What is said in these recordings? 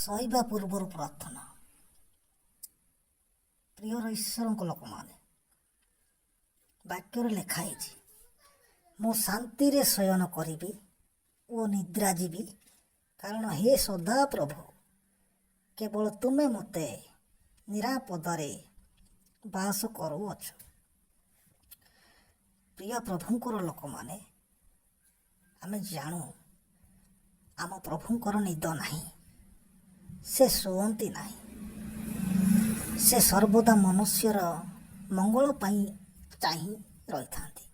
ଶୋଇବା ପୂର୍ବରୁ ପ୍ରାର୍ଥନା। ପ୍ରିୟର ଈଶ୍ୱରଙ୍କ ଲୋକମାନେ, ବାକ୍ୟରେ ଲେଖା ହେଇଛି, ମୁଁ ଶାନ୍ତିରେ ଶୟନ କରିବି ଓ ନିଦ୍ରା ଯିବି, କାରଣ ହେ ସଦା ପ୍ରଭୁ, କେବଳ ତୁମେ ମୋତେ ନିରାପଦରେ ବାସ କରୁଅଛ। ପ୍ରିୟ ପ୍ରଭୁଙ୍କର ଲୋକମାନେ, ଆମେ ଜାଣୁ ଆମ ପ୍ରଭୁଙ୍କର ନିଦ ନାହିଁ, ସେ ଶୁଅନ୍ତି ନାହିଁ। ସେ ସର୍ବଦା ମନୁଷ୍ୟର ମଙ୍ଗଳ ପାଇଁ ଚାହିଁ ରହିଥାନ୍ତି।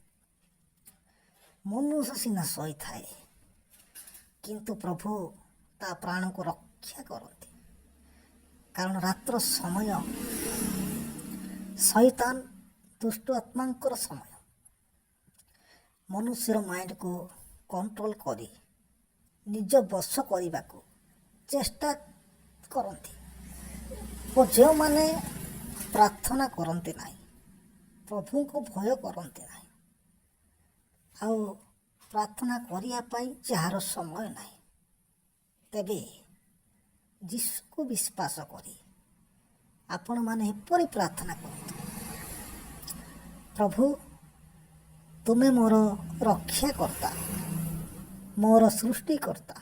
ମନୁଷ୍ୟ ସିନା ଶୋଇଥାଏ, କିନ୍ତୁ ପ୍ରଭୁ ତା ପ୍ରାଣକୁ ରକ୍ଷା କରନ୍ତି। କାରଣ ରାତ୍ର ସମୟ ଶୈତାନ ଦୁଷ୍ଟ ଆତ୍ମାଙ୍କର ସମୟ। ମନୁଷ୍ୟର ମାଇଣ୍ଡକୁ କଣ୍ଟ୍ରୋଲ କରି ନିଜ ବଶ କରିବାକୁ ଚେଷ୍ଟା କରନ୍ତି। ଓ ଯେଉଁମାନେ ପ୍ରାର୍ଥନା କରନ୍ତି ନାହିଁ, ପ୍ରଭୁଙ୍କୁ ଭୟ କରନ୍ତି ନାହିଁ, ଆଉ ପ୍ରାର୍ଥନା କରିବା ପାଇଁ ଯାହାର ସମୟ ନାହିଁ, ତେବେ ଯୀଶୁକୁ ବିଶ୍ୱାସ କରି ଆପଣମାନେ ଏପରି ପ୍ରାର୍ଥନା କରନ୍ତୁ। ପ୍ରଭୁ, ତୁମେ ମୋର ରକ୍ଷାକର୍ତ୍ତା, ମୋର ସୃଷ୍ଟିକର୍ତ୍ତା।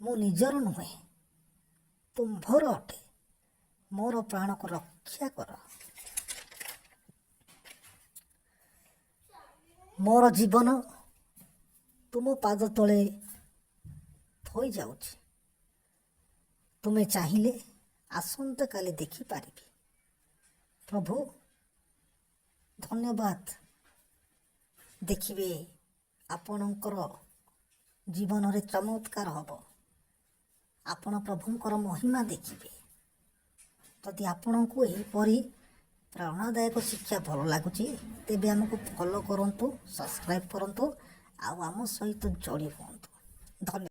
ମୁଁ ନିଜର ନୁହେଁ, ତୁମ୍ଭର ଅଟେ। ମୋର ପ୍ରାଣକୁ ରକ୍ଷା କର। ମୋର ଜୀବନ ତୁମ ପାଦ ତଳେ ଥୋଇ ଯାଉଛି। ତୁମେ ଚାହିଁଲେ ଆସନ୍ତାକାଲି ଦେଖିପାରିବି। ପ୍ରଭୁ, ଧନ୍ୟବାଦ। ଦେଖିବେ ଆପଣଙ୍କର ଜୀବନରେ ଚମତ୍କାର ହେବ। ଆପଣ ପ୍ରଭୁଙ୍କର ମହିମା ଦେଖିବେ। ଯଦି ଆପଣଙ୍କୁ ଏହିପରି ପ୍ରେରଣାଦାୟକ ଶିକ୍ଷା ଭଲ ଲାଗୁଛି, ତେବେ ଆମକୁ ଫଲୋ କରନ୍ତୁ, ସବସ୍କ୍ରାଇବ୍ କରନ୍ତୁ, ଆଉ ଆମ ସହିତ ଯୋଡ଼ି ହୁଅନ୍ତୁ। ଧନ୍ୟବାଦ।